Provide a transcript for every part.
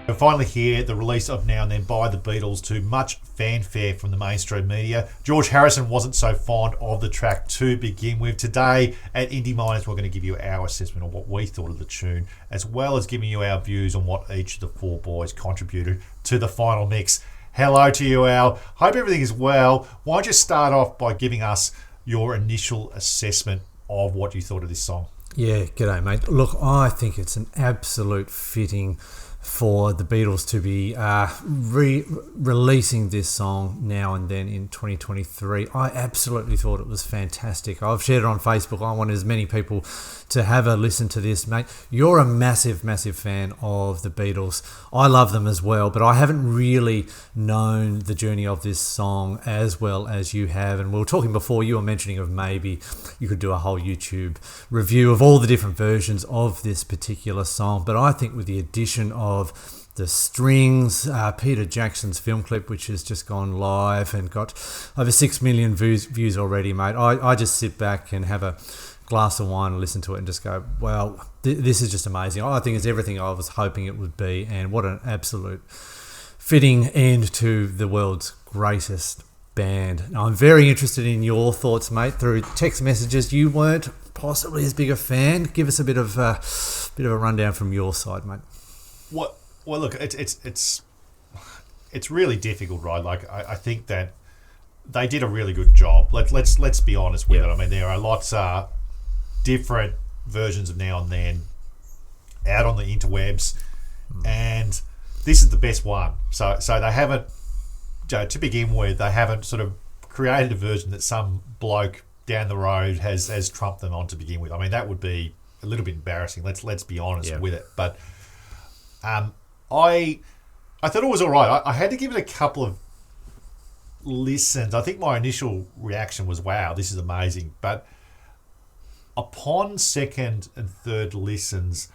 And finally here, the release of Now and Then by the Beatles to much fanfare from the mainstream media. George Harrison wasn't so fond of the track to begin with. Today at Indie Miners, we're going to give you our assessment of what we thought of the tune, as well as giving you our views on what each of the four boys contributed to the final mix. Hello to you, Al. Hope everything is well. Why don't you start off by giving us your initial assessment of what you thought of this song? Yeah, g'day, mate. Look, I think it's an absolute fitting for the Beatles to be releasing this song now and then in 2023. I absolutely thought it was fantastic. I've shared it on Facebook. I want as many people to have a listen to this, mate. You're a massive, massive fan of the Beatles. I love them as well, but I haven't really known the journey of this song as well as you have. And we were talking before, you were mentioning of maybe you could do a whole YouTube review of all the different versions of this particular song. But I think with the addition of the strings, Peter Jackson's film clip, which has just gone live and got over 6 million views already, mate. I just sit back and have a glass of wine and listen to it and just go, well, this is just amazing. I think it's everything I was hoping it would be, and what an absolute fitting end to the world's greatest band. Now, I'm very interested in your thoughts, mate, through text messages. You weren't possibly as big a fan. Give us a bit of a rundown from your side, mate. Well, look, it's really difficult, right? Like, I think that they did a really good job. Let's be honest with it. I mean, there are lots of different versions of Now and Then out on the interwebs, and this is the best one. So they haven't, to begin with, they haven't sort of created a version that some bloke down the road has trumped them on to begin with. I mean, that would be a little bit embarrassing. Let's be honest with it. But I thought it was all right. I had to give it a couple of listens. I think my initial reaction was, wow, this is amazing. But upon second and third listens,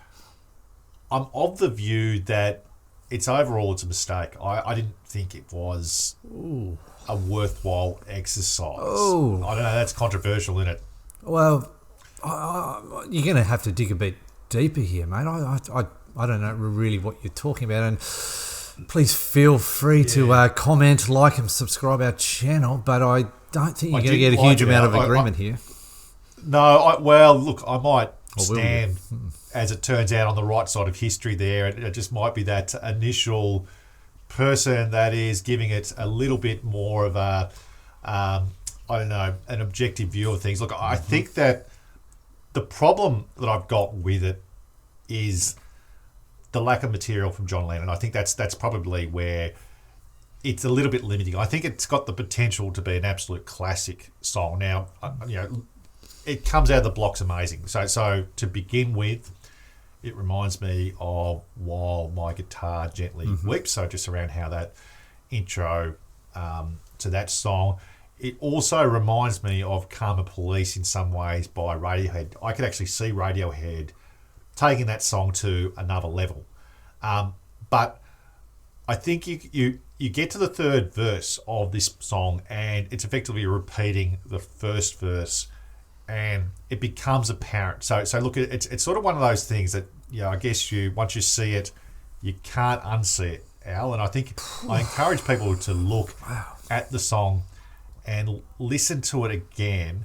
I'm of the view that it's a mistake. I didn't think it was a worthwhile exercise. I don't know, that's controversial, isn't it? Well, you're going to have to dig a bit deeper here, mate. I don't know really what you're talking about, and please feel free to comment, like and subscribe our channel, but I don't think you're going to get a huge amount of agreement here. No, look, I might stand, as it turns out, on the right side of history there. It just might be that initial person that is giving it a little bit more of a, an objective view of things. Look, I think that the problem that I've got with it is the lack of material from John Lennon. I think that's probably where it's a little bit limiting. I think it's got the potential to be an absolute classic song. Now, it comes out of the blocks amazing. So to begin with, it reminds me of While My Guitar Gently Weeps. So just around how that intro to that song. It also reminds me of Karma Police in some ways by Radiohead. I could actually see Radiohead taking that song to another level. But I think you get to the third verse of this song and it's effectively repeating the first verse, and it becomes apparent. So look, it's sort of one of those things that, I guess once you see it, you can't unsee it, Al. And I think I encourage people to look at the song and listen to it again,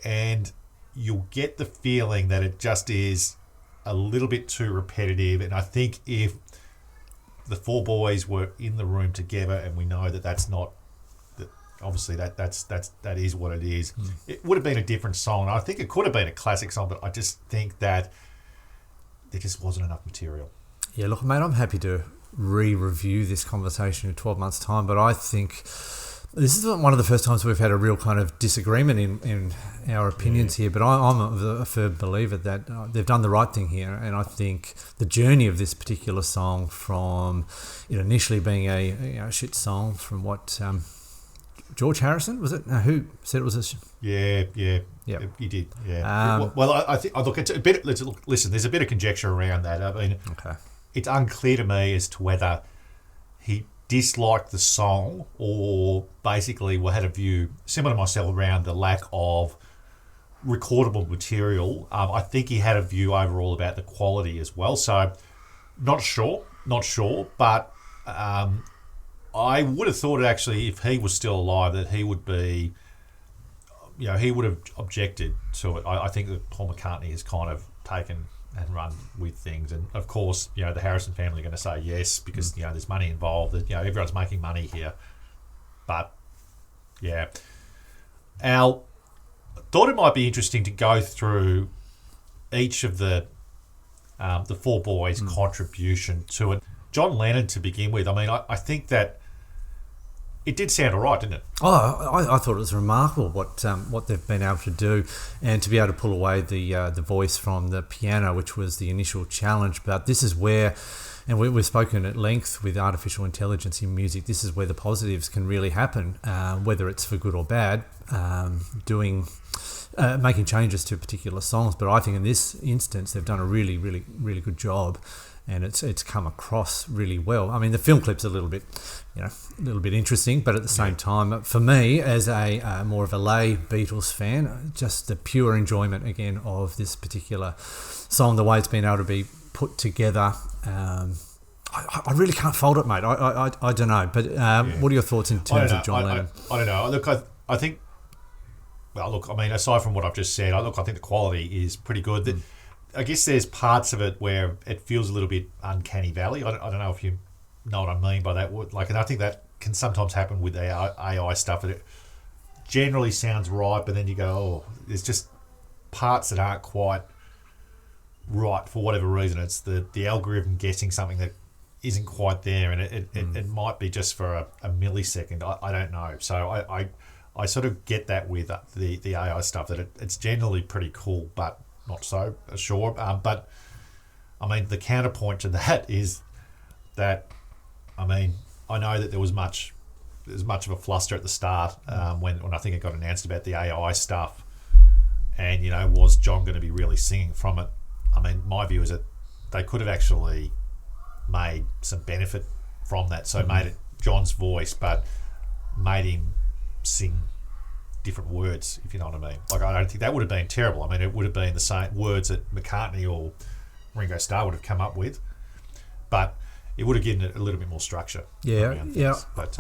and you'll get the feeling that it just is a little bit too repetitive. And I think if the four boys were in the room together, and we know that that's not, that obviously that is what it is, it would have been a different song. And I think it could have been a classic song, but I just think that there just wasn't enough material. Yeah, look, mate, I'm happy to re-review this conversation in 12 months' time, but I think this is one of the first times we've had a real kind of disagreement in our opinions here, but I'm a firm believer that they've done the right thing here, and I think the journey of this particular song, from it initially being a shit song, from what George Harrison, was it? No, who said it was a Yeah, he did. Yeah. I think. Look, it's a bit. Listen, there's a bit of conjecture around that. I mean, it's unclear to me as to whether he disliked the song or basically had a view similar to myself around the lack of recordable material. I think he had a view overall about the quality as well. So, not sure. not sure, but I would have thought actually if he was still alive that he would be, he would have objected to it. I think that Paul McCartney has kind of taken and run with things, and of course, the Harrison family are going to say yes because there's money involved. That everyone's making money here, but yeah, Al thought it might be interesting to go through each of the four boys' contribution to it. John Lennon to begin with. I mean, I think that it did sound all right, didn't it? Oh, I thought it was remarkable what they've been able to do, and to be able to pull away the voice from the piano, which was the initial challenge. But this is where, and we've spoken at length with artificial intelligence in music, this is where the positives can really happen, whether it's for good or bad, making changes to particular songs. But I think in this instance, they've done a really, really, really good job. And it's come across really well. I mean, the film clip's a little bit interesting, but at the same time, for me, as a more of a lay Beatles fan, just the pure enjoyment again of this particular song, the way it's been able to be put together. I really can't fault it, mate. I don't know, but what are your thoughts in terms of John Lennon? I don't know. Look, I think. Well, look, I mean, aside from what I've just said, I think the quality is pretty good. I guess there's parts of it where it feels a little bit uncanny valley. I don't know if you know what I mean by that. And I think that can sometimes happen with AI stuff. It generally sounds right, but then you go, oh, there's just parts that aren't quite right for whatever reason. It's the algorithm guessing something that isn't quite there, and it might be just for a millisecond. I don't know. So I sort of get that with the AI stuff, that it's generally pretty cool, but not so sure. But I mean, the counterpoint to that is that, I mean, I know that there was much of a fluster at the start when I think it got announced about the AI stuff, and was John going to be really singing from it? I mean, my view is that they could have actually made some benefit from that, so made it John's voice, but made him sing different words, if you know what I mean. Like, I don't think that would have been terrible. I mean, it would have been the same words that McCartney or Ringo Starr would have come up with, but it would have given it a little bit more structure. Yeah. But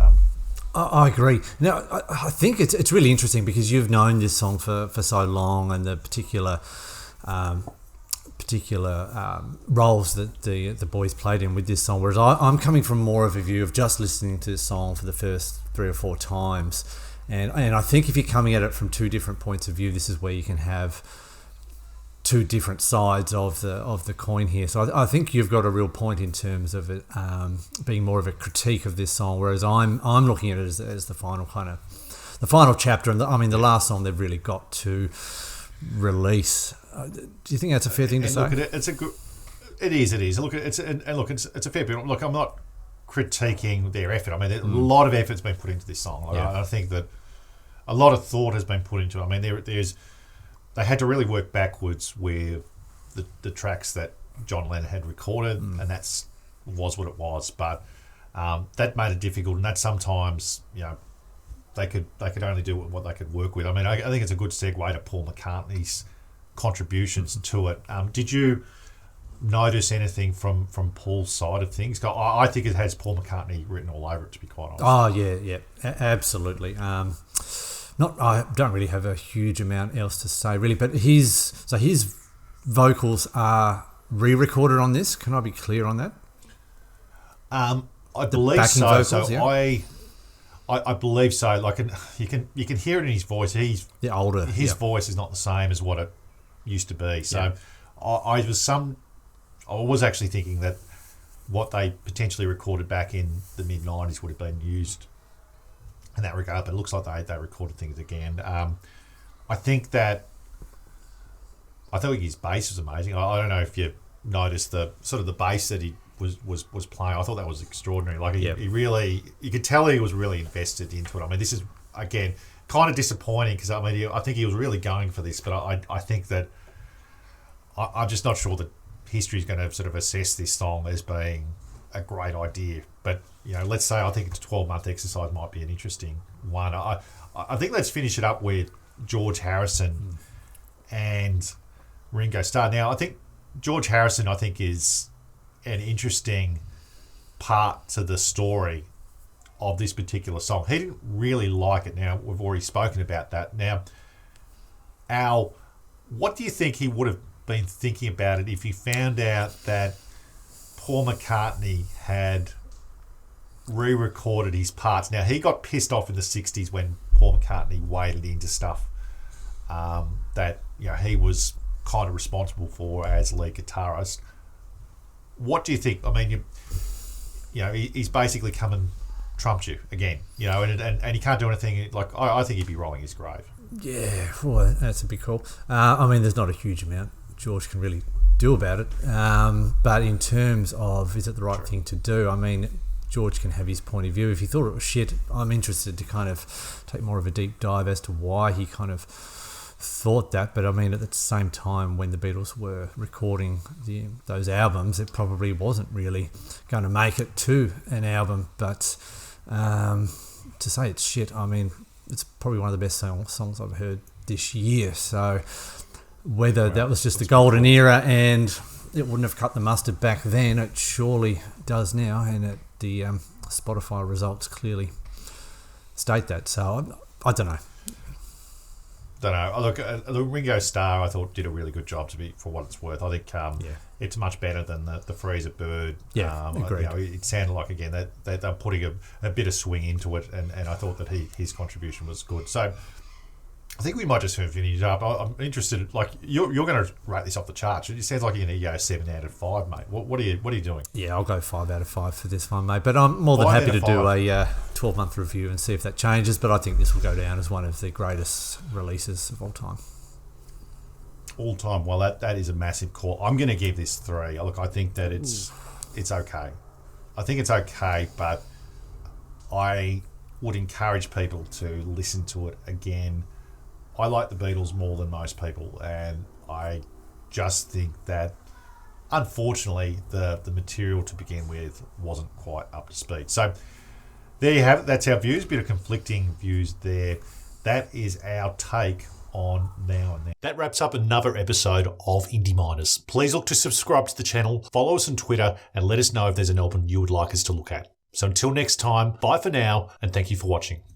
I agree. Now, I think it's really interesting because you've known this song for so long, and the particular roles that the boys played in with this song, whereas I'm coming from more of a view of just listening to this song for the first 3 or 4 times. And I think if you're coming at it from 2 different points of view, this is where you can have 2 different sides of the coin here. So I think you've got a real point in terms of it being more of a critique of this song, whereas I'm looking at it as the final chapter. And the last song they've really got to release. Do you think that's a fair thing to say? Look, it's a good. It is. Look, it's a fair bit. Look, I'm not critiquing their effort. I mean, a lot of effort's been put into this song. I think that a lot of thought has been put into it. I mean, they had to really work backwards with the tracks that John Lennon had recorded, and was what it was. But that made it difficult, and that sometimes they could only do what they could work with. I mean, I think it's a good segue to Paul McCartney's contributions to it. Did you notice anything from Paul's side of things? I think it has Paul McCartney written all over it, to be quite honest. Oh yeah, absolutely. I don't really have a huge amount else to say really, but his vocals are re-recorded on this. Can I be clear on that? I believe so. Vocals, so yeah. I believe so. Like, you can hear it in his voice. He's older. His voice is not the same as what it used to be. So I was actually thinking that what they potentially recorded back in the mid-90s would have been used in that regard, but it looks like they recorded things again. I think his bass was amazing. I don't know if you noticed the sort of the bass that he was playing. I thought that was extraordinary. Like, he really, you could tell he was really invested into it. I mean, this is, again, kind of disappointing because, I mean, I think he was really going for this, but I think that I'm just not sure that history is going to sort of assess this song as being a great idea. But, let's say I think it's a 12-month exercise might be an interesting one. I think let's finish it up with George Harrison and Ringo Starr. Now, I think George Harrison, is an interesting part to the story of this particular song. He didn't really like it. Now, we've already spoken about that. Now, Al, what do you think he would have been thinking about it if he found out that Paul McCartney had re-recorded his parts? Now, he got pissed off in the 60s when Paul McCartney waded into stuff that he was kind of responsible for as lead guitarist. What do you think? I mean, he's basically come and trumped you again, and he can't do anything. Like, I think he'd be rolling his grave. Yeah, well, that's a big call. I mean, there's not a huge amount George can really do about it. But in terms of, is it the right thing to do? I mean, George can have his point of view. If he thought it was shit, I'm interested to kind of take more of a deep dive as to why he kind of thought that. But I mean, at the same time, when the Beatles were recording those albums, it probably wasn't really going to make it to an album. But to say it's shit, I mean, it's probably one of the best songs I've heard this year. So whether that was just the golden era and it wouldn't have cut the mustard back then, it surely does now, and the Spotify results clearly state that. So I don't know. Look, the Ringo Starr, I thought, did a really good job for what it's worth. I think it's much better than the Freezer Bird. Yeah, agreed. It sounded like, again, that they're putting a bit of swing into it, and I thought that his contribution was good. So I think we might just finish up. I'm interested. Like, you're going to rate this off the charts. It sounds like you're going to go 7 out of 5, mate. What are you doing? Yeah, I'll go 5 out of 5 for this one, mate. But I'm more than happy to do a 12-month review and see if that changes. But I think this will go down as one of the greatest releases of all time. All time. Well, that is a massive call. I'm going to give this 3. Look, I think that it's okay. I think it's okay, but I would encourage people to listen to it again. I like the Beatles more than most people, and I just think that, unfortunately, the material to begin with wasn't quite up to speed. So there you have it. That's our views. A bit of conflicting views there. That is our take on Now and Then. That wraps up another episode of Indie Miners. Please look to subscribe to the channel, follow us on Twitter, and let us know if there's an album you would like us to look at. So until next time, bye for now, and thank you for watching.